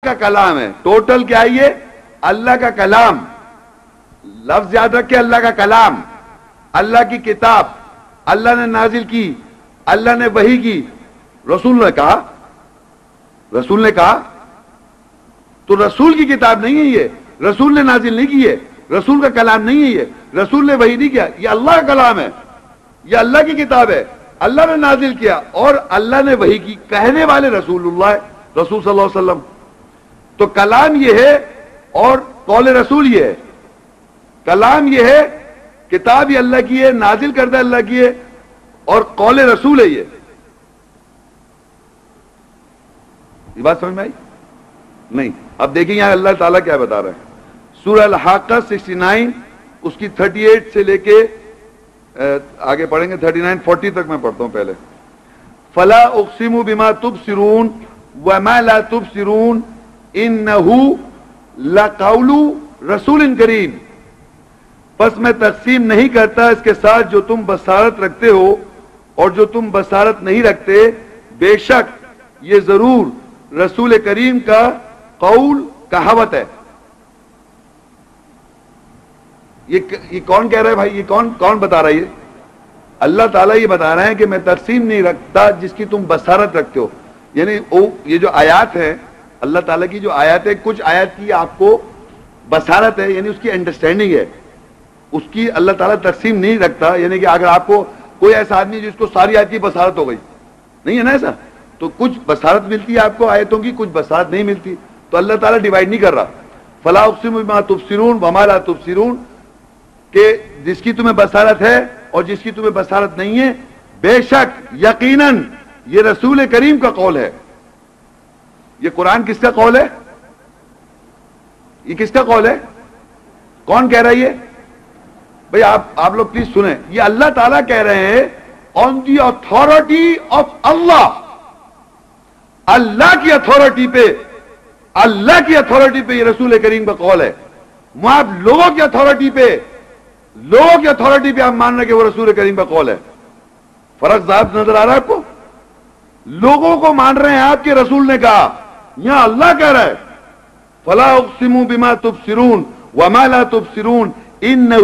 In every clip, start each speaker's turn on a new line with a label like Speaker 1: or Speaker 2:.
Speaker 1: کا کلام ہے. ٹوٹل کیا ہے یہ؟ اللہ کا کلام. لفظ یاد رکھے, اللہ کا کلام, اللہ کی کتاب, اللہ نے نازل کی, اللہ نے وحی کی, رسول نے کہا, رسول نے کہا. تو رسول کی کتاب نہیں ہے یہ, رسول نے نازل نہیں کی ہے, رسول کا کلام نہیں ہے یہ, رسول نے وحی نہیں کیا, یہ اللہ کا کلام ہے, یہ اللہ کی کتاب ہے, اللہ نے نازل کیا اور اللہ نے وحی کی. کہنے والے رسول اللہ, رسول صلی اللہ علیہ وسلم. تو کلام یہ ہے اور قول رسول یہ ہے. کلام یہ ہے, کتاب یہ اللہ کی ہے, نازل کردہ اللہ کی ہے, اور قول رسول ہے یہ بات سمجھ میں آئی؟ نہیں. اب دیکھیں یہاں اللہ تعالیٰ کیا بتا رہے ہیں. سورہ الحاقہ 69 اس کی 38 سے لے کے آگے پڑھیں گے 39 40 تک میں پڑھتا ہوں. پہلے فلا اقسم بما تبصرون وما لا تبصرون انہ لقول رسول کریم. پس میں تقسیم نہیں کرتا اس کے ساتھ جو تم بصارت رکھتے ہو اور جو تم بصارت نہیں رکھتے, بے شک یہ ضرور رسول کریم کا قول, کہاوت ہے. یہ کون کہہ رہا ہے بھائی؟ یہ کون بتا رہا ہے؟ اللہ تعالیٰ یہ بتا رہے ہیں کہ میں تقسیم نہیں رکھتا جس کی تم بصارت رکھتے ہو. یعنی یہ جو آیات ہے اللہ تعالیٰ کی, جو آیات ہے, کچھ آیات کی آپ کو بصارت ہے, یعنی اس کی انڈرسٹینڈنگ ہے, اس کی اللہ تعالیٰ تقسیم نہیں رکھتا. یعنی کہ اگر آپ کو کوئی ایسا آدمی جس کو ساری آیت کی بصارت ہو گئی, نہیں ہے نا ایسا, تو کچھ بصارت ملتی ہے آپ کو آیتوں کی, کچھ بصارت نہیں ملتی. تو اللہ تعالیٰ ڈیوائڈ نہیں کر رہا. فلا اقسم بما تبصرون وما لا تبصرون, کہ جس کی تمہیں بصارت ہے اور جس کی تمہیں بصارت نہیں ہے, بے شک یقیناً یہ رسول کریم کا قول ہے. یہ قرآن کس کا قول ہے؟ یہ کس کا قول ہے؟ کون کہہ رہا ہے یہ؟ بھئی آپ لوگ پلیز سنیں. یہ اللہ تعالیٰ کہہ رہے ہیں آن دی اتھارٹی آف اللہ. اللہ کی اتھارٹی پہ, اللہ کی اتھارٹی پہ یہ رسول کریم کا قول ہے. آپ لوگوں کی اتھارٹی پہ, لوگوں کی اتھارٹی پہ آپ مان رہے کہ وہ رسول کریم کا قول ہے. فرق ذات نظر آ رہا ہے آپ کو؟ لوگوں کو مان رہے ہیں آپ کے رسول نے کہا, یہاں اللہ کہہ رہا ہے فلا اقسم بما تبصرون وما لا تبصرون انہ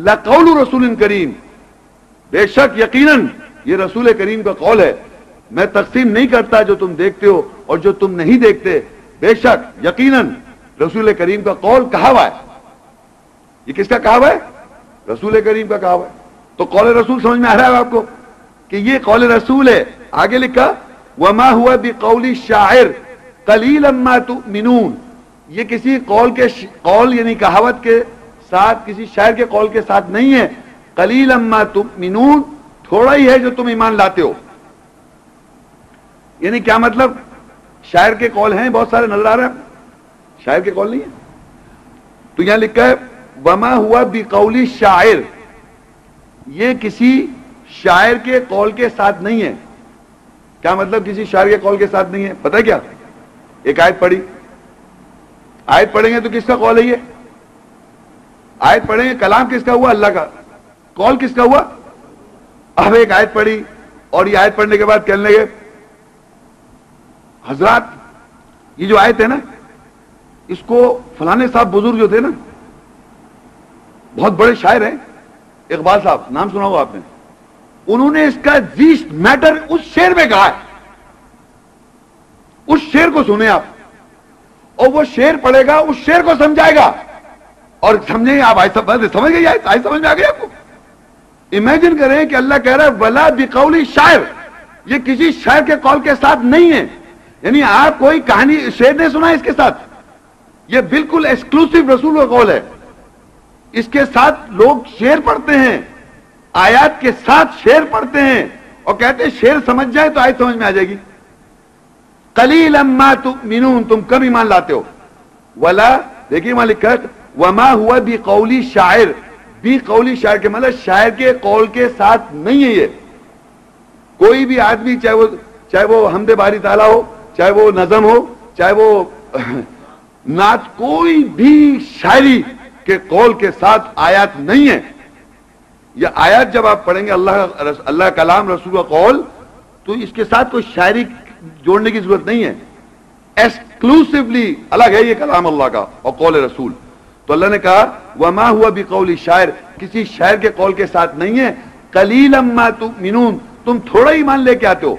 Speaker 1: لقول رسول کریم. بے شک یقیناً یہ رسول کریم کا قول ہے. میں تقسیم نہیں کرتا جو تم دیکھتے ہو اور جو تم نہیں دیکھتے, بے شک یقیناً رسول کریم کا قول کہا ہوا ہے. یہ کس کا کہا ہوا ہے؟ رسول کریم کا کہا ہوا ہے. تو قول رسول سمجھ میں آ رہا ہے آپ کو کہ یہ قول رسول ہے. آگے لکھا وما ہوا بقول الشاعر قلیلا ما تؤمنون. یہ کسی قول یعنی کہاوت کے ساتھ, کسی شاعر کے قول کے ساتھ نہیں ہے. قلیلا ما تؤمنون, تھوڑا ہی ہے جو تم ایمان لاتے ہو. یعنی کیا مطلب؟ شاعر کے قول ہیں بہت سارے نظر آ رہے ہیں, شاعر کے قول نہیں ہے. تو یہاں لکھا ہے وما ہوا بقول الشاعر, یہ کسی شاعر کے قول کے ساتھ نہیں ہے. کیا مطلب کسی شاعر کے قول کے ساتھ نہیں ہے؟ پتہ ہے کیا؟ ایک آیت پڑھی, آیت پڑھیں گے تو کس کا قول ہے یہ؟ آیت پڑھیں گے, کلام کس کا ہوا؟ اللہ کا. قول کس کا ہوا؟ اب ایک آیت پڑھی اور یہ آیت پڑھنے کے بعد کہنے لگے حضرات یہ جو آیت ہے نا, اس کو فلانے صاحب بزرگ جو تھے نا, بہت بڑے شاعر ہیں, اقبال صاحب, نام سنا ہوا آپ نے, انہوں نے اس کا زیسٹ میٹر اس شعر میں کہا ہے. اس شعر کو سنیں آپ, اور وہ شعر پڑھے گا, اس شعر کو سمجھائے گا, اور سمجھیں آپ سمجھ گئے, آیت سمجھ میں آ گئی آپ کو؟ امیجن کریں کہ اللہ کہہ رہا ہے ولا بقول شاعر, یہ کسی شاعر کے قول کے ساتھ نہیں ہے. یعنی آپ کوئی کہانی شعر نہیں سنا اس کے ساتھ, یہ بالکل ایکسکلوسیو رسول کا قول ہے. اس کے ساتھ لوگ شعر پڑھتے ہیں, آیات کے ساتھ شعر پڑھتے ہیں اور کہتے ہیں شعر سمجھ جائے تو آیت سمجھ میں آ جائے گی. قلیلا ما تؤمنون, تم کم ایمان لاتے ہو. ولا, دیکھیے وہاں لکھا ہے وما ہوا بقول شاعر, بقول شاعر کے مطلب شاعر کے قول کے ساتھ نہیں ہے. یہ کوئی بھی آدمی, چاہے وہ حمد باری تعالیٰ ہو, چاہے وہ نظم ہو, چاہے وہ نعت, کوئی بھی شاعری کے قول کے ساتھ آیات نہیں ہے. یہ آیات جب آپ پڑھیں گے اللہ کلام رسول کا قول, تو اس کے ساتھ کوئی شاعری جوڑنے کی ضرورت نہیں ہے. ایکسکلوسively الگ ہے یہ کلام اللہ کا اور قول رسول. تو اللہ نے کہا وما هو بقول شاعر، کسی شاعر کے قول کے ساتھ نہیں ہے. قلیلا ما تؤمنون، تم تھوڑا ایمان لے کے آتے ہو.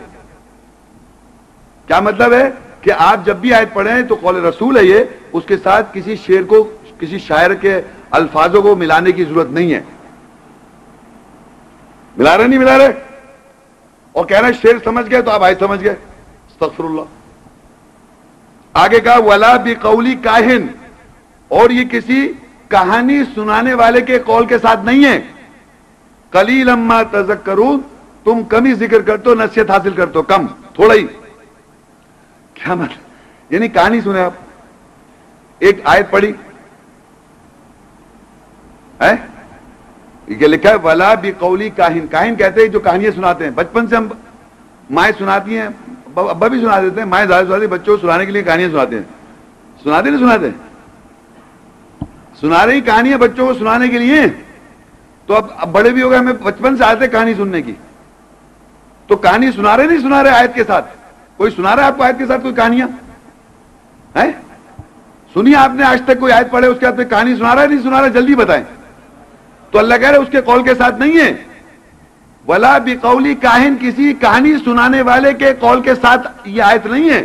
Speaker 1: کیا مطلب ہے کہ آپ جب بھی آیت پڑھیں تو قول رسول ہے یہ، اس کے ساتھ کسی شعر کو، کسی شاعر کے الفاظوں کو ملانے کی ضرورت نہیں ہے. ملا رہے نہیں ملا رہے؟ اور کہنا شعر سمجھ گئے تو آپ آیت سمجھ گئے. استغفر اللہ. آگے کہا ولا بقول کاہن، اور یہ کسی کہانی سنانے والے کے قول کے ساتھ نہیں ہے. قلیلا ما تذکرون، تم کم ہی ذکر کرتے ہو، نصیحت حاصل کرتے ہو کم، تھوڑا ہی. کیا مطلب؟ یعنی کہانی سنے آپ، ایک آیت پڑھی ہے، یہ لکھا ہے ولا بقول کاہن. کاہن کہتے ہیں جو کہانیاں سناتے ہیں. بچپن سے ہم مائیں سناتی ہیں، ابا بھی سنا دیتے ہیں، مائیں زیادہ سناتی ہیں بچوں کو سنانے کے لیے کہانیاں سناتے ہیں. سناتے نہیں سناتے؟ سنا رہی کہانیاں بچوں کو سنانے کے لیے. تو اب بڑے بھی ہو گئے، ہمیں بچپن سے آتے کہانی سننے کی. تو کہانی سنا رہے نہیں سنا رہے آیت کے ساتھ؟ کوئی سنا رہا ہے آپ کو آیت کے ساتھ کوئی کہانیاں ہیں؟ سنی آپ نے آج تک کوئی آیت پڑھے اس کے بعد کہانی سنا رہا ہے نہیں سنا رہا؟ جلدی بتائیں. تو اللہ کہہ رہے اس کے قول کے ساتھ نہیں ہے. ولا بقول کاہن، کسی کہانی سنانے والے کے قول کے ساتھ یہ آیت نہیں ہے.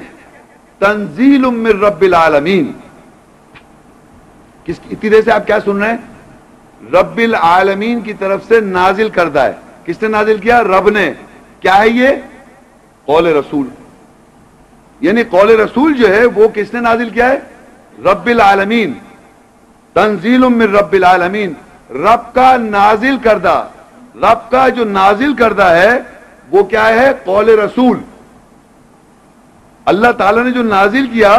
Speaker 1: تنزیل من رب العالمین. اتنی دیر سے آپ کیا سن رہے ہیں؟ رب العالمین کی طرف سے نازل کردہ ہے. کس نے نازل کیا؟ رب نے. کیا ہے یہ؟ قول رسول. یعنی قول رسول جو ہے وہ کس نے نازل کیا ہے؟ رب العالمین. تنزیل من رب العالمین، رب کا نازل کردہ. رب کا جو نازل کردہ ہے وہ کیا ہے؟ قول رسول. اللہ تعالیٰ نے جو نازل کیا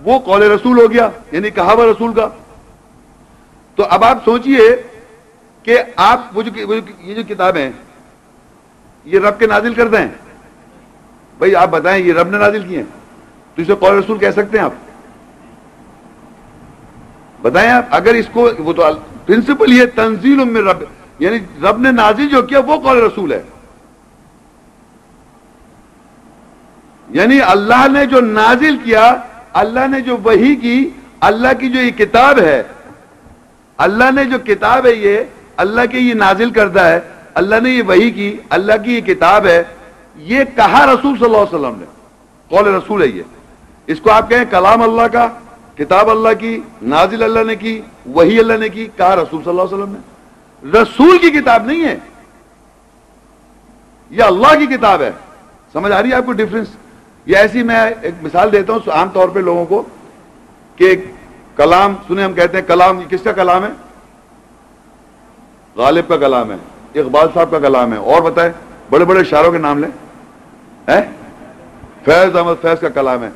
Speaker 1: وہ قول رسول ہو گیا، یعنی کہا ہوا رسول کا. تو اب آپ سوچئے کہ آپ یہ جو کتابیں ہیں یہ رب کے نازل کردہ ہیں. بھئی آپ بتائیں یہ رب نے نازل کی ہیں تو اسے قول رسول کہہ سکتے ہیں آپ؟ بتائیں آپ. اگر اس کو، وہ تو پرنسپل یہ تنزیل من رب، یعنی رب نے نازل جو کیا وہ قول رسول ہے. یعنی اللہ نے جو نازل کیا، اللہ نے جو وحی کی، اللہ کی جو یہ کتاب ہے، اللہ نے جو کتاب ہے یہ اللہ کے یہ نازل کردہ ہے، اللہ نے یہ وحی کی، اللہ کی یہ کتاب ہے، یہ کہا رسول صلی اللہ علیہ وسلم نے. قول رسول ہے یہ. اس کو آپ کہیں کلام اللہ کا، کتاب اللہ کی، نازل اللہ نے کی، وحی اللہ نے کی، کہا رسول صلی اللہ علیہ وسلم نے. رسول کی کتاب نہیں ہے یہ، اللہ کی کتاب ہے. سمجھ آ رہی ہے آپ کو ڈفرنس؟ یہ ایسی میں ایک مثال دیتا ہوں عام طور پہ لوگوں کو کہ کلام سنیں، ہم کہتے ہیں کلام. کس کا کلام ہے؟ غالب کا کلام ہے، اقبال صاحب کا کلام ہے. اور بتائیں بڑے بڑے شاعروں کے نام لیں. فیض احمد فیض کا کلام ہے،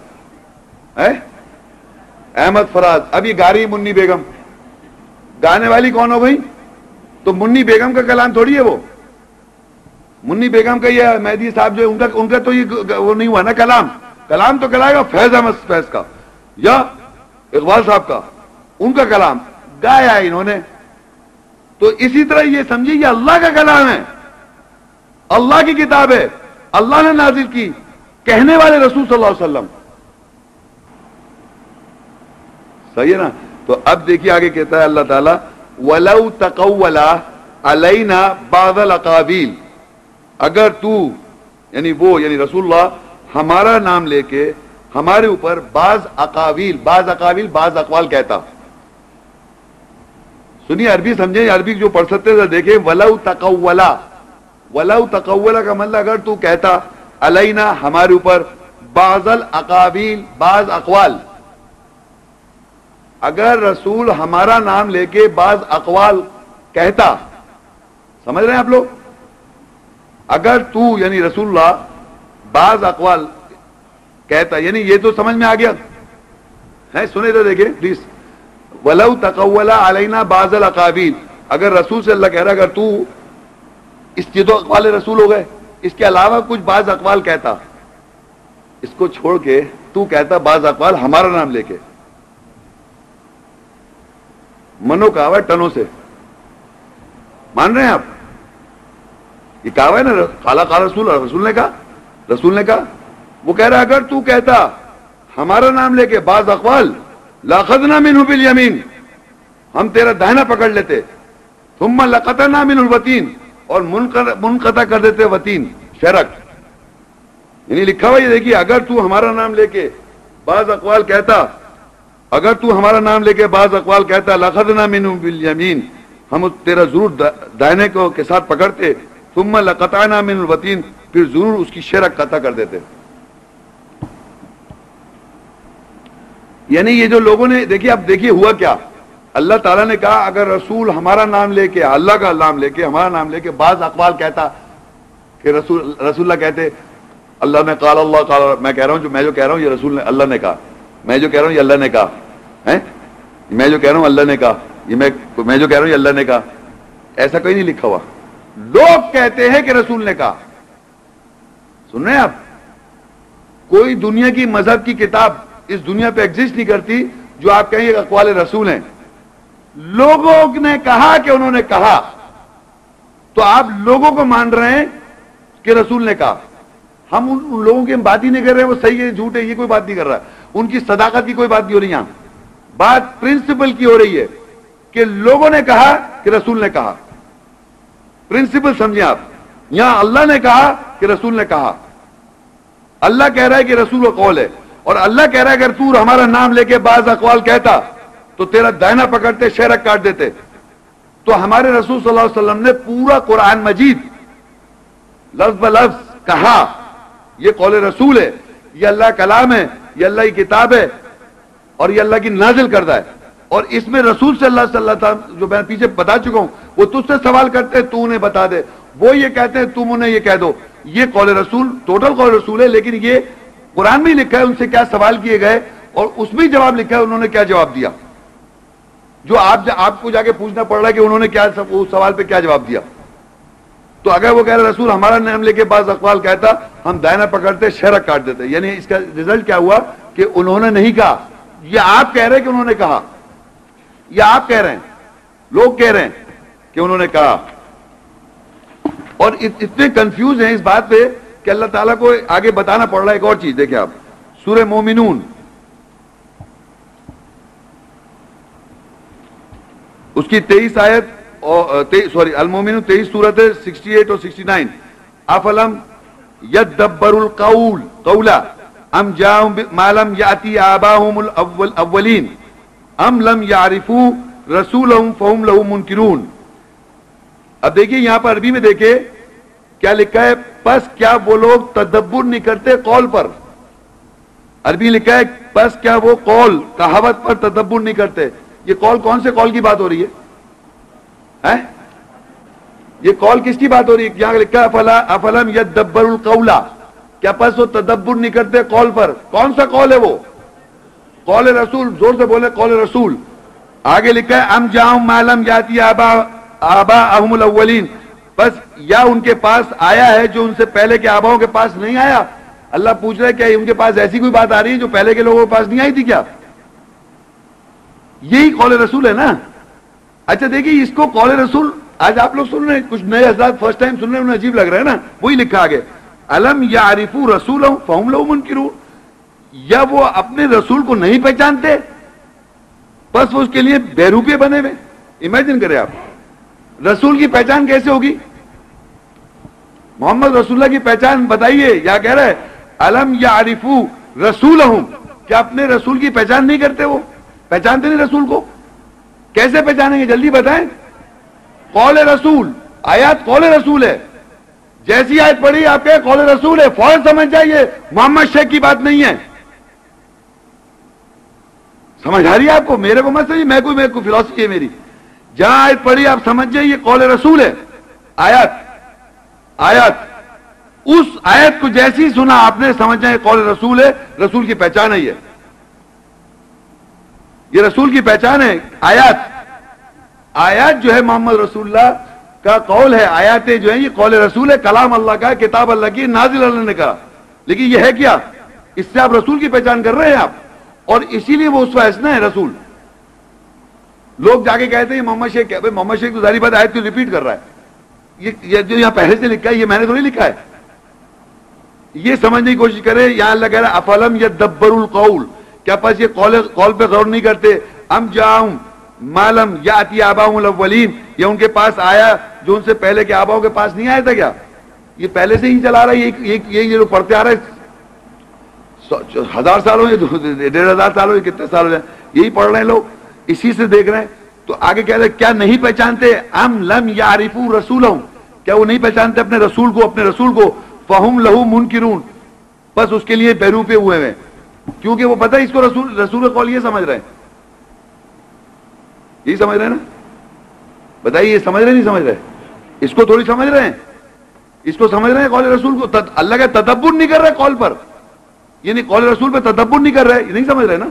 Speaker 1: احمد فراز. اب یہ گا رہی منی بیگم، گانے والی کون ہو بھائی؟ تو منی بیگم کا کلام تھوڑی ہے وہ. منی بیگم کا یہ مہدی صاحب جو ان کا تو یہ وہ نہیں ہوا نا کلام. کلام تو کہلائے گا فیض احمد فیض کا یا اقبال صاحب کا. ان کا کلام گایا ہے انہوں نے. تو اسی طرح یہ سمجھیے یہ اللہ کا کلام ہے، اللہ کی کتاب ہے، اللہ نے نازل کی، کہنے والے رسول صلی اللہ علیہ وسلم. صحیح ہے نا؟ تو اب دیکھیے آگے کہتا ہے اللہ تعالیٰ وَلَوْ تَقَوَّلَ عَلَيْنَا بَعْضَ الْأَقَاوِيلِ، اگر تو یعنی وہ یعنی رسول اللہ ہمارا نام لے کے ہمارے اوپر بعض اقاویل بعض اقوال کہتا. سنیے عربی سمجھیں، عربی جو پڑھ سکتے ہیں دیکھیں. وَلَوْ تَقَوَّلَ کا مطلب اگر تو کہتا علینا ہمارے اوپر بعض الاقاویل بعض اقوال. اگر رسول ہمارا نام لے کے بعض اقوال کہتا، سمجھ رہے ہیں آپ لوگ؟ اگر تو یعنی رسول اللہ بعض اقوال کہتا، یعنی یہ تو سمجھ میں آ گیا ہے. سنے تو دیکھیں پلیز. وَلَوْ تَقَوَّلَ عَلَيْنَا بَعْضَ الْأَقَاوِيلِ، اگر رسول سے اللہ کہہ رہا اگر تو اس یہ تو اقوال رسول ہو گئے، اس کے علاوہ کچھ بعض اقوال کہتا، اس کو چھوڑ کے تو کہتا بعض اقوال ہمارا نام لے کے. منو کہا ہے ٹنوں سے، مان رہے ہیں آپ؟ یہ کہا ہے نا قال قال رسول نے کہا، وہ کہہ رہا اگر تو کہتا ہمارا نام لے کے بعض اقوال لاخذنا منہ بالیمین، ہم تیرا داہنا پکڑ لیتے، ثم لقطعنا منہ الوتین، اور منقطع کر دیتے وتین شرک. یعنی لکھا ہوا یہ دیکھیے، اگر تو ہمارا نام لے کے بعض اقوال کہتا، اگر تو ہمارا نام لے کے بعض اقوال کہتا لقطعنا منہ بالیمین، ہم تیرا ضرور داہنے کو کے ساتھ پکڑتے، ثم لقطعنا منہ الوتین، پھر ضرور اس کی شرک قطع کر دیتے. یعنی یہ جو لوگوں نے دیکھیے، اب دیکھیے ہوا کیا، اللہ تعالیٰ نے کہا اگر رسول ہمارا نام لے کے، اللہ کا نام لے کے، ہمارا نام لے کے بعض اقوال کہتا کہ رسول اللہ کہتے اللہ نے قال اللہ قال، میں کہہ رہا ہوں میں جو کہہ رہا ہوں یہ رسول نے اللہ نے کہا، میں جو کہہ رہا ہوں یہ اللہ نے کہا ہے، میں جو کہہ رہا ہوں اللہ نے کہا، یہ میں جو کہہ رہا ہوں یہ اللہ نے کہا، ایسا کوئی نہیں لکھا ہوا. لوگ کہتے ہیں کہ رسول نے کہا. سن رہے ہیں آپ؟ کوئی دنیا کی مذہب کی کتاب اس دنیا پہ ایگزسٹ نہیں کرتی جو آپ کہیں اقوال رسول ہیں. لوگوں نے کہا کہ انہوں نے کہا، تو آپ لوگوں کو مان رہے ہیں کہ رسول نے کہا. ہم ان لوگوں کی بات ہی نہیں کر رہے وہ صحیح ہے جھوٹ ہے یہ کوئی بات نہیں کر رہا، ان کی صداقت کی کوئی بات نہیں ہو رہی. یہاں بات پرنسپل کی ہو رہی ہے کہ لوگوں نے کہا کہ رسول نے کہا. پرنسپل سمجھیں آپ، یہاں اللہ نے کہا کہ رسول نے کہا. اللہ کہہ رہا ہے کہ رسول و قول ہے، اور اللہ کہہ رہا ہے اگر تو ہمارا نام لے کے بعض اقوال کہتا تو تیرا دائنا پکڑتے شہرک کاٹ دیتے. تو ہمارے رسول صلی اللہ علیہ وسلم نے پورا قرآن مجید لفظ بلفظ کہا یہ قول رسول ہے، یہ اللہ کلام ہے، یہ اللہ کی کتاب ہے، اور یہ اللہ کی نازل کردہ ہے. اور اس میں رسول صلی اللہ علیہ وسلم جو میں پیچھے بتا چکا ہوں، وہ تجھ سے سوال کرتے ہیں تو انہیں بتا دے، وہ یہ کہتے ہیں تم انہیں یہ کہہ دو. یہ قول رسول ٹوٹل قول رسول ہے، لیکن یہ قرآن میں لکھا ہے ان سے کیا سوال کیے گئے اور اس میں جواب لکھا ہے انہوں نے کیا جواب دیا، جو آپ کو جا کے پوچھنا پڑ رہا ہے کہ انہوں نے کیا اس سوال پہ کیا جواب دیا. تو اگر وہ کہہ رہے رسول ہمارا نام لے کے بعض اقوال کہتا ہم دائنا پکڑتے شہرک کاٹ دیتے، یعنی اس کا رزلٹ کیا ہوا کہ انہوں نے نہیں کہا. یہ آپ کہہ رہے ہیں کہ انہوں نے کہا، یہ آپ کہہ رہے ہیں، لوگ کہہ رہے ہیں کہ انہوں نے کہا. اور اتنے کنفیوز ہیں اس بات پہ کہ اللہ تعالیٰ کو آگے بتانا پڑ رہا ہے. ایک اور چیز دیکھیں آپ، سورہ مومنون اس کی 23 آیت المومنون 23 صورت ہے 68 اور 69. افلم یدبر القول قولا ام جاءهم ما لم یاتی آباؤهم الاولین ام لم یعرفوا رسولهم فهم له منکرون. اب دیکھیے یہاں پر عربی میں دیکھیں کیا لکھا ہے، پس کیا وہ لوگ تدبر نہیں کرتے قول پر. عربی لکھا ہے پس کیا وہ قول کہاوت پر تدبر نہیں کرتے. یہ قول کون سے قول کی بات ہو رہی ہے؟ یہ قول کس کی بات ہو رہی ہے؟ یہاں لکھا ہے افلم یدبر القول، کیا پس وہ تدبر نہیں کرتے قول پر. کون سا قول ہے وہ؟ قول رسول. زور سے بولے قول رسول. آگے لکھا ہے ام جاءهم ما لم یاتی آباؤهم الاولین، بس یا ان کے پاس آیا ہے جو ان سے پہلے کے آباؤں کے پاس نہیں آیا. اللہ پوچھ رہا ہے کیا ان کے پاس ایسی کوئی بات آ رہی ہے جو پہلے کے لوگوں کے پاس نہیں آئی تھی کیا؟ یہی قول رسول ہے نا. اچھا دیکھیے اس کو قول رسول آج آپ لوگ سن رہے ہیں، کچھ نئے حضرات فرسٹ ٹائم سن رہے ہیں، انہیں عجیب لگ رہا ہے نا. وہی لکھا آگے الم یعرفوا رسولهم فهم له منکرون، یا وہ اپنے رسول کو نہیں پہچانتے بس وہ اس کے لیے بیروپے بنے ہوئے. امیجن کریں آپ رسول کی پہچان کیسے ہوگی؟ محمد رسول اللہ کی پہچان بتائیے. یا کہہ رہے الم یعرفوا رسولهم، کیا اپنے رسول کی پہچان نہیں کرتے؟ وہ پہچانتے نہیں رسول کو. کیسے پہچانیں گے جلدی بتائیں. قول رسول، آیات قول رسول ہے. جیسی آیت پڑھی آپ کے قول رسول ہے فوراً سمجھ جائیے محمد شیخ کی بات نہیں ہے. سمجھ آ رہی ہے آپ کو؟ میرے کو مت سمجھیے، میں کوئی فلسفی ہے میری. جہاں آیت پڑھی آپ سمجھ جائیے قول رسول ہے. آیات اس آیت کو جیسی سنا آپ نے سمجھ جائے قول رسول ہے. رسول کی پہچان ہے یہ رسول کی پہچان ہے. آیات جو ہے محمد رسول اللہ کا قول ہے، آیاتیں جو ہیں یہ قول رسول ہے، کلام اللہ کا ہے، کتاب اللہ کی، نازل اللہ نے کہا. لیکن یہ ہے کیا؟ اس سے آپ رسول کی پہچان کر رہے ہیں آپ، اور اسی لیے وہ اسوہ حسنہ ہے رسول. لوگ جا کے کہتے ہیں محمد شیخ، محمد شیخ تو ظاہری بات آیت کو ریپیٹ کر رہا ہے. یہ جو یہاں پہلے سے لکھا ہے یہ میں نے تو نہیں لکھا ہے. یہ سمجھنے کی کوشش کریں. یہاں اللہ کہہ رہا ہے افلم یدبروا القول, کیا پس یہ قول پہ غور نہیں کرتے؟ ام جاؤں معلوم یاتی آباؤں الاولین, یہ ان کے پاس آیا جو ان سے پہلے کے آباؤں کے پاس نہیں آیا تھا کیا؟ یہ پہلے سے ہی چلا رہا ہے, یہ جو پڑھتے آ رہا ہے 1000 سال ہو یا 1500 سال ہو یا کتنے سال ہو جائیں, یہی پڑھ رہے ہیں لوگ, اسی سے دیکھ رہے ہیں. تو آگے کہہ رہے کیا نہیں پہچانتے؟ ام لم یعرفوا رسولہم, کیا وہ نہیں پہچانتے اپنے رسول کو, فہم لہو منکرون, بس اس کے لیے بیروپے ہوئے ہیں, کیونکہ وہ پتہ ہے اس کو رسول قول یہ سمجھ رہے ہیں, یہی سمجھ رہے ہیں نا؟ بتائیے یہ سمجھ رہے نہیں سمجھ رہے؟ اس کو تھوڑی سمجھ رہے ہیں, اس کو سمجھ رہے ہیں قول رسول کو. اللہ کا تدبر نہیں کر رہے قول پر, یعنی قول رسول پہ تدبر نہیں کر رہے, یہ نہیں سمجھ رہے نا.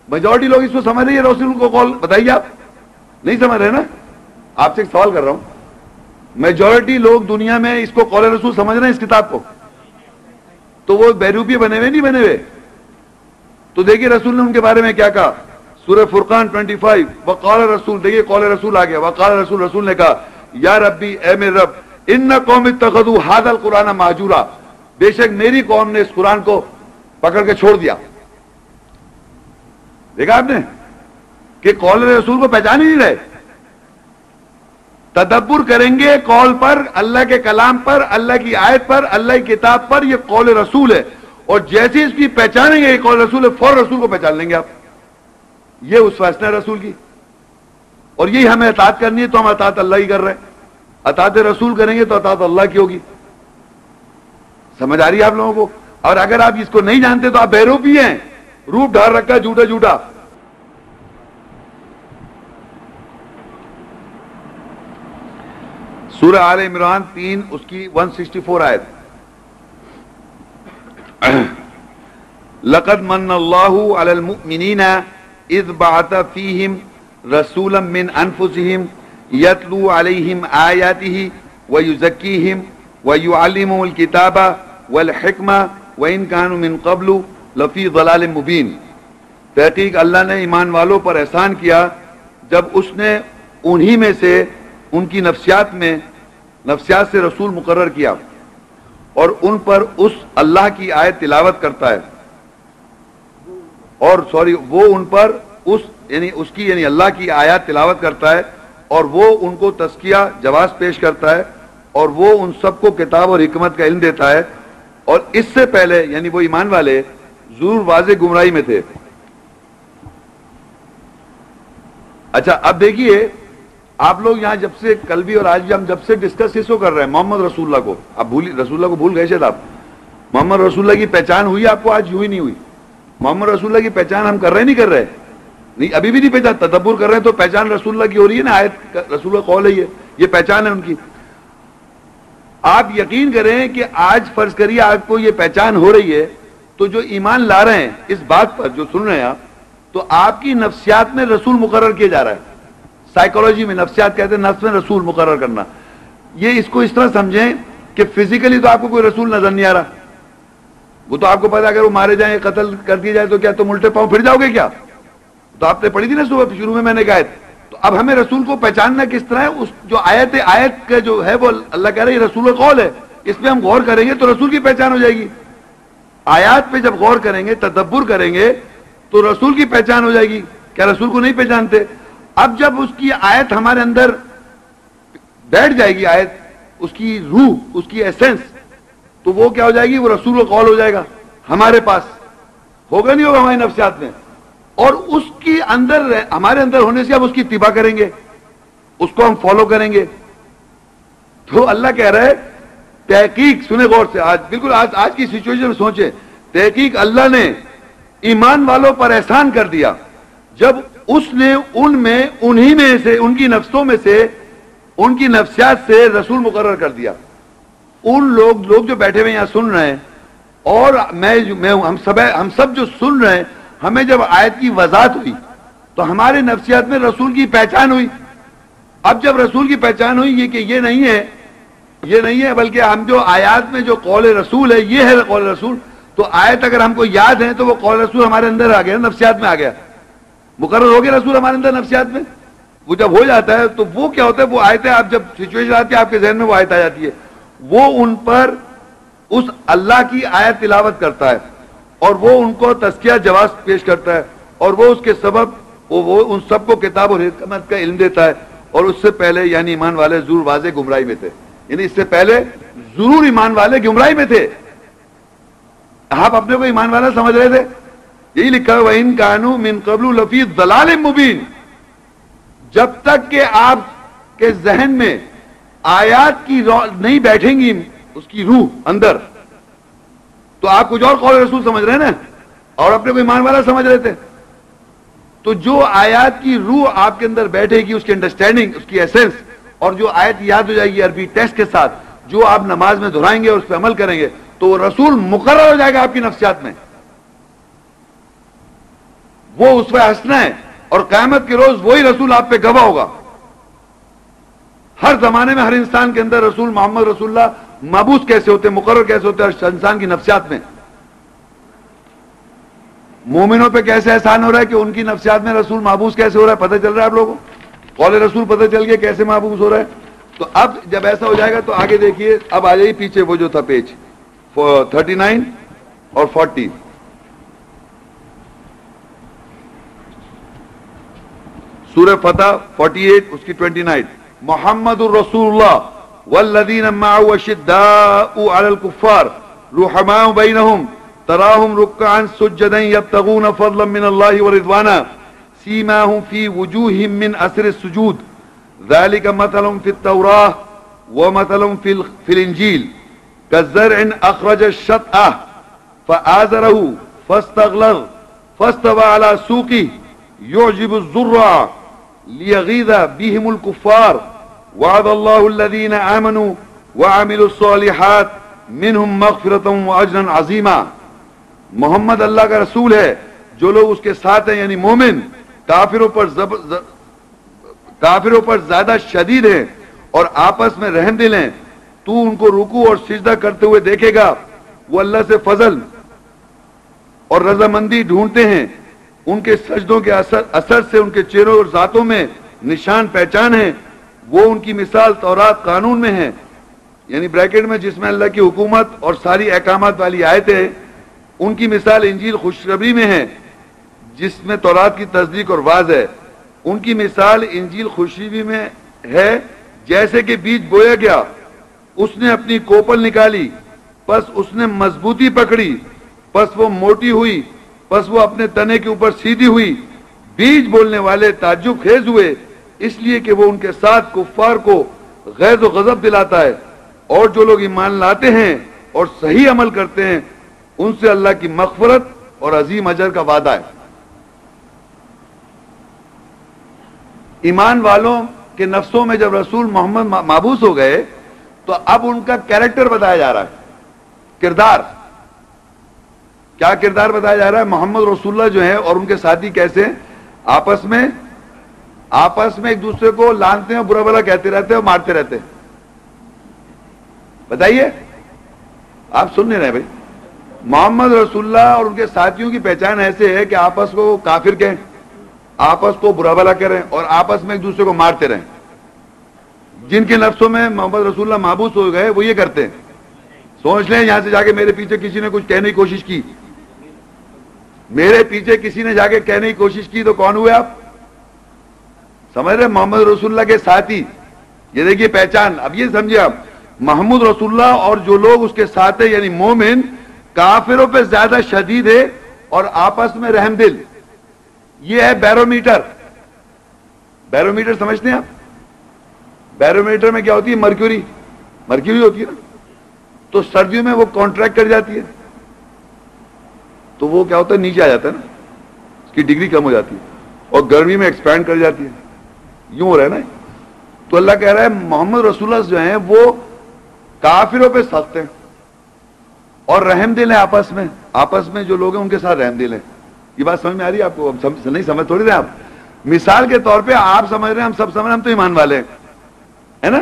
Speaker 1: میجورٹی لوگ اس کو سمجھ رہے ہیں رسول کو قول, بتائیے آپ نہیں سمجھ رہے نا. آپ سے ایک سوال کر رہا ہوں, میجورٹی لوگ دنیا میں اس کو قول رسول سمجھ رہے ہیں اس کتاب کو, تو وہ بیروپی بنے ہوئے نہیں بنے ہوئے. تو دیکھیے رسول نے ان کے بارے میں کیا کہا, سورہ فرقان 25 وقال رسول, دیکھیے قول رسول آ گیا, وقال رسول, رسول نے کہا یا ربی, اے میرے رب, ان قوم اتخذوا ھذا القرآن مہجورا, بے شک میری قوم نے اس قرآن کو پکڑ کے چھوڑ دیا. دیکھا آپ نے کہ قول رسول کو پہچان ہی نہیں رہے. تدبر کریں گے قول پر, اللہ کے کلام پر, اللہ کی آیت پر, اللہ کی کتاب پر, یہ قول رسول ہے, اور جیسے اس کی پہچانیں گے یہ قول رسول ہے, فوراً رسول کو پہچان لیں گے آپ. یہ اس فیصلہ ہے رسول کی, اور یہی ہمیں اطاعت کرنی ہے, تو ہم اطاعت اللہ کی کر رہے ہیں. اطاعت رسول کریں گے تو اطاعت اللہ کی ہوگی. سمجھ آ رہی ہے آپ لوگوں کو؟ اور اگر آپ اس کو نہیں جانتے تو آپ بیروپی ہیں, روپ ڈھال رکھا جھوٹا جھوٹا. سورہ آل عمران 3 اس کی 164 آیت, لقد من اللہ علی المؤمنین اذ بعث فیہم رسولا من انفسہم یتلو علیہم آیاتہ ویزکیہم ویعلمہم الکتاب والحکمہ وَإِن كَانُوا مِن قَبْلُ لَفِي ضَلَالٍ مُبِينٍ. تحقیق اللہ نے ایمان والوں پر احسان کیا جب اس نے انہی میں سے ان کی نفسیات سے رسول مقرر کیا, اور ان پر اس اللہ کی آیت تلاوت کرتا ہے, اور وہ ان پر یعنی اللہ کی آیات تلاوت کرتا ہے, اور وہ ان کو تزکیہ جواز پیش کرتا ہے, اور وہ ان سب کو کتاب اور حکمت کا علم دیتا ہے, اور اس سے پہلے یعنی وہ ایمان والے ضرور واضح گمراہی میں تھے. اچھا اب دیکھیے آپ لوگ یہاں جب سے کل بھی اور آج بھی ہم جب سے ڈسکس اس کو کر رہے ہیں محمد رسول اللہ کو, اب رسول اللہ کو بھول گئے شاید آپ. محمد رسول اللہ کی پہچان ہوئی آپ کو آج, ہوئی نہیں ہوئی؟ محمد رسول اللہ کی پہچان ہم کر رہے نہیں کر رہے؟ نہیں, ابھی بھی نہیں پہچان. تدبر کر رہے ہیں تو پہچان رسول اللہ کی ہو رہی ہے نا, آیت رسول اللہ قول ہے, یہ پہچان ہے ان کی. آپ یقین کریں کہ آج فرض کریے آپ کو یہ پہچان ہو رہی ہے, تو جو ایمان لا رہے ہیں اس بات پر, جو سن رہے ہیں آپ, تو آپ کی نفسیات میں رسول مقرر کیا جا رہا ہے. سائیکالوجی میں نفسیات کہتے ہیں نفس میں رسول مقرر کرنا. یہ اس کو اس طرح سمجھیں کہ فزیکلی تو آپ کو کوئی رسول نظر نہیں آ رہا, وہ تو آپ کو پتا اگر وہ مارے جائیں, قتل کر دیے جائے تو کیا تم الٹے پاؤں پھر جاؤ گے کیا؟ تو آپ نے پڑھی تھی نا صبح شروع میں نے کہا. تو اب ہمیں رسول کو پہچاننا کس طرح ہے؟ اس جو آیت کا جو ہے وہ اللہ کہہ رہا ہے یہ رسول قول ہے, اس پہ ہم غور کریں گے تو رسول کی پہچان ہو جائے گی. آیات پہ جب غور کریں گے, تدبر کریں گے, تو رسول کی پہچان ہو جائے گی. کیا رسول کو نہیں پہچانتے؟ اب جب اس کی آیت ہمارے اندر بیٹھ جائے گی, آیت اس کی روح, اس کی ایسنس, تو وہ کیا ہو جائے گی؟ وہ رسول قول ہو جائے گا. ہمارے پاس ہوگا نہیں ہوگا ہماری نفسیات میں, اور اس کی اندر ہمارے اندر ہونے سے اب اس کی اتباع کریں گے, اس کو ہم فالو کریں گے. تو اللہ کہہ رہا ہے تحقیق, سنے غور سے, آج بالکل آج کی سچویشن میں سوچیں, تحقیق اللہ نے ایمان والوں پر احسان کر دیا جب اس نے انہی میں سے, ان کی نفسوں میں سے, ان کی نفسیات سے رسول مقرر کر دیا. ان لوگ جو بیٹھے ہوئے یہاں سن رہے ہیں, اور ہم سب جو سن رہے ہیں, ہمیں جب آیت کی وضاحت ہوئی تو ہمارے نفسیات میں رسول کی پہچان ہوئی. اب جب رسول کی پہچان ہوئی یہ کہ یہ نہیں ہے بلکہ ہم جو آیات میں جو قول رسول ہے یہ ہے قول رسول, تو آیت اگر ہم کو یاد ہے تو وہ قول رسول ہمارے اندر آ گیا, نفسیات میں آ گیا, مقرر ہو گیا رسول ہمارے اندر نفسیات میں. وہ جب ہو جاتا ہے تو وہ کیا ہوتا ہے, وہ آیتیں آپ جب سچویشن آتی ہے آپ کے ذہن میں وہ آیت آ جاتی ہے, وہ ان پر اس اللہ کی آیت تلاوت کرتا ہے اور وہ ان کو تزکیہ جواز پیش کرتا ہے اور وہ اس کے سبب وہ ان سب کو کتاب اور حکمت کا علم دیتا ہے. اور اس سے پہلے یعنی ایمان والے ضرور واضح گمراہی میں تھے. یعنی اس سے پہلے ضرور ایمان والے گمراہی میں تھے. آپ اپنے کو ایمان والا سمجھ رہے تھے. یہی لکھا ہے وَإِن كَانُوا مِن قَبْلُ لَفِي ضَلَالٍ مُبِينٍ. جب تک کہ آپ کے ذہن میں آیات کی نہیں بیٹھیں گی اس کی روح اندر تو آپ کچھ اور قول رسول سمجھ رہے ہیں نا اور اپنے کو ایمان والا سمجھ رہے تھے. تو جو آیات کی روح آپ کے اندر بیٹھے گی اس کی انڈرسٹینڈنگ اس کی ایسنس اور جو آیت یاد ہو جائے گی عربی ٹیکسٹ کے ساتھ جو آپ نماز میں دہرائیں گے اور اس پہ عمل کریں گے تو وہ رسول مقرر ہو جائے گا آپ کی نفسیات میں. وہ اسوہ حسنہ ہے اور قیامت کے روز وہی رسول آپ پہ گواہ ہوگا. ہر زمانے میں ہر انسان کے اندر رسول محمد رسول اللہ مابوس کیسے ہوتے ہیں مقرر کیسے ہوتے ہیں ہر انسان کی نفسیات میں. مومنوں پہ کیسے احسان ہو رہا ہے کہ ان کی نفسیات میں رسول محبوس کیسے ہو رہا ہے پتہ چل رہا ہے آپ لوگوں کو. قول رسول پتہ چل گیا کیسے محبوس ہو رہا ہے. تو اب جب ایسا ہو جائے گا تو آگے دیکھیے اب آ جائیے پیچھے وہ جو تھا پیج 39 اور 40 سورہ فتح 48 اس کی 29 محمد الرسول اللہ والذین معه اشداء علی الکفار رحماء بینہم تراہم رکعا سجدا یبتغون فضلا من اللہ ورضوانا سیماہم فی وجوہہم من اثر السجود ذلك مثل في التوراة ومثل في الانجیل كالزرع اخرج الشطأ فآزره فاستغلظ فاستوى على سوقه يعجب الزرع ليغيظ بهم الكفار وعد الله الذين آمنوا وعملوا الصالحات منهم مغفرة وأجرا عظيما. محمد اللہ کا رسول ہے جو لوگ اس کے ساتھ ہیں یعنی مومن کافروں پر زیادہ شدید ہیں اور آپس میں رحم دل ہیں. تو ان کو رکوع اور سجدہ کرتے ہوئے دیکھے گا وہ اللہ سے فضل اور رضامندی ڈھونڈتے ہیں. ان کے سجدوں کے اثر سے ان کے چہروں اور ذاتوں میں نشان پہچان ہے. وہ ان کی مثال تورات قانون میں ہے یعنی بریکٹ میں جس میں اللہ کی حکومت اور ساری احکامات والی آیتیں ان کی مثال انجیل خوشخبری میں ہے جس میں تورات کی تصدیق اور واضح ہے. ان کی مثال انجیل خوشخبری میں ہے جیسے کہ بیج بویا گیا اس نے اپنی کوپل نکالی پس اس نے مضبوطی پکڑی پس وہ موٹی ہوئی پس وہ اپنے تنے کے اوپر سیدھی ہوئی. بیج بولنے والے تعجب خیز ہوئے اس لیے کہ وہ ان کے ساتھ کفار کو غیظ و غضب دلاتا ہے اور جو لوگ ایمان لاتے ہیں اور صحیح عمل کرتے ہیں ان سے اللہ کی مغفرت اور عظیم اجر کا وعدہ ہے. ایمان والوں کے نفسوں میں جب رسول محمد مابوس ہو گئے تو اب ان کا کیریکٹر بتایا جا رہا ہے. کردار کیا کردار بتایا جا رہا ہے. محمد رسول اللہ جو ہیں اور ان کے ساتھی کیسے آپس میں ایک دوسرے کو لانتے ہیں برا بھلا کہتے رہتے ہیں اور مارتے رہتے ہیں. بتائیے آپ سن نہیں رہے بھائی. محمد رسول اللہ اور ان کے ساتھیوں کی پہچان ایسے ہے کہ آپس کو کافر کہیں آپس کو برا بھلا کریں اور آپس میں ایک دوسرے کو مارتے رہیں. جن کے نفسوں میں محمد رسول اللہ محبوس ہو گئے وہ یہ کرتے ہیں. سوچ لیں یہاں سے جا کے میرے پیچھے کسی نے کچھ کہنے کی کوشش کی میرے پیچھے کسی نے جا کے کہنے کی کوشش کی تو کون ہوئے آپ سمجھ رہے. محمد رسول اللہ کے ساتھی یہ دیکھیے پہچان. اب یہ سمجھے آپ محمد رسول اللہ اور جو لوگ اس کے ساتھ ہیں یعنی مومن کافروں پہ زیادہ شدید ہے اور آپس میں رحم دل. یہ ہے بیرومیٹر. بیرومیٹر سمجھتے ہیں آپ. بیرومیٹر میں کیا ہوتی ہے مرکیوری ہوتی ہے نا. تو سردیوں میں وہ کانٹریکٹ کر جاتی ہے تو وہ کیا ہوتا ہے نیچے آ جاتا ہے نا اس کی ڈگری کم ہو جاتی ہے اور گرمی میں ایکسپینڈ کر جاتی ہے. یوں ہو رہا ہے نا. تو اللہ کہہ رہا ہے محمد رسول اللہ جو ہیں وہ کافروں پہ سخت ہیں اور رحم دل ہیں آپس میں جو لوگ ہیں ان کے ساتھ رحم دل ہیں. یہ بات سمجھ میں آ رہی ہے آپ کو. نہیں سمجھ تھوڑی رہے آپ. مثال کے طور پہ آپ سمجھ رہے ہیں ہم سب سمجھ رہے ہیں ہم تو ایمان والے ہیں ہے نا.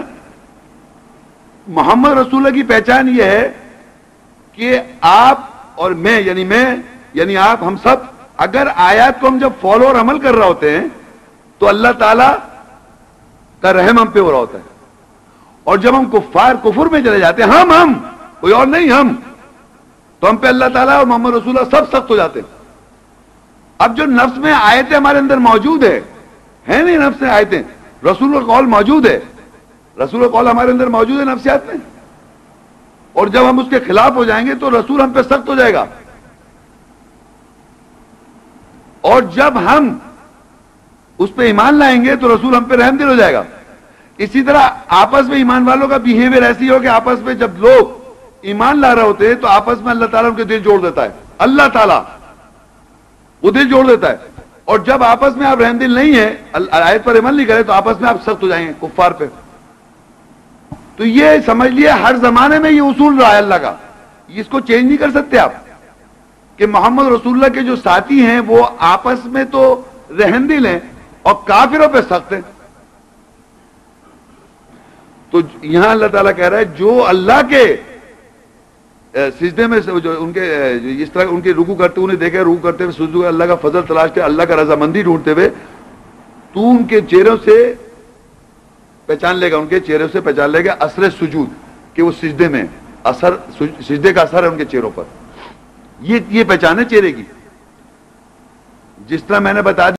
Speaker 1: محمد رسول اللہ کی پہچان یہ ہے کہ آپ اور میں یعنی آپ ہم سب اگر آیات کو ہم جب فالو اور عمل کر رہے ہوتے ہیں تو اللہ تعالی کا رحم ہم پہ ہو رہا ہوتا ہے. اور جب ہم کفر میں چلے جاتے ہیں ہم کوئی اور نہیں، ہم تو ہم پہ اللہ تعالیٰ اور محمد رسول اللہ سب سخت ہو جاتے ہیں۔ اب جو نفس میں آیتیں ہمارے اندر موجود ہے نہیں نفس میں آیتیں، رسول کا قول موجود ہے، رسول کا قول ہمارے اندر موجود ہے نفسیات میں، اور جب ہم اس کے خلاف ہو جائیں گے تو رسول ہم پہ سخت ہو جائے گا، اور جب ہم اس پہ ایمان لائیں گے تو رسول ہم پہ رحم دل ہو جائے گا۔ اسی طرح آپس میں ایمان والوں کا بیہیویئر ایسی ہو کہ آپس میں جب لوگ ایمان لا رہے ہوتے ہیں تو آپس میں اللہ تعالیٰ ان کے دل جوڑ دیتا ہے، اللہ تعالیٰ وہ دل جوڑ دیتا ہے، اور جب آپس میں آپ رحم دل نہیں ہے، آیت پر عمل نہیں کرے تو آپس میں آپ سخت ہو جائیں گے کفار پہ۔ تو یہ سمجھ لیے ہر زمانے میں یہ اصول رہا ہے اللہ کا، اس کو چینج نہیں کر سکتے آپ، کہ محمد رسول اللہ کے جو ساتھی ہیں وہ آپس میں تو رحم دل ہیں اور کافروں پہ سخت ہیں۔ تو یہاں اللہ تعالیٰ کہہ رہا ہے جو اللہ کے سجدے میں جو ان کے اس طرح ان کے رکوع کرتے انہیں دیکھے رکوع کرتے ہوئے سجدے اللہ کا فضل تلاشتے اللہ کا رضامندی ڈھونڈتے ہوئے، تو ان کے چہروں سے پہچان لے گا، ان کے چہروں سے پہچان لے گا اثر سجود، کہ وہ سجدے میں اثر، سجدے کا اثر ہے ان کے چہروں پر، یہ پہچان ہے چہرے کی، جس طرح میں نے بتا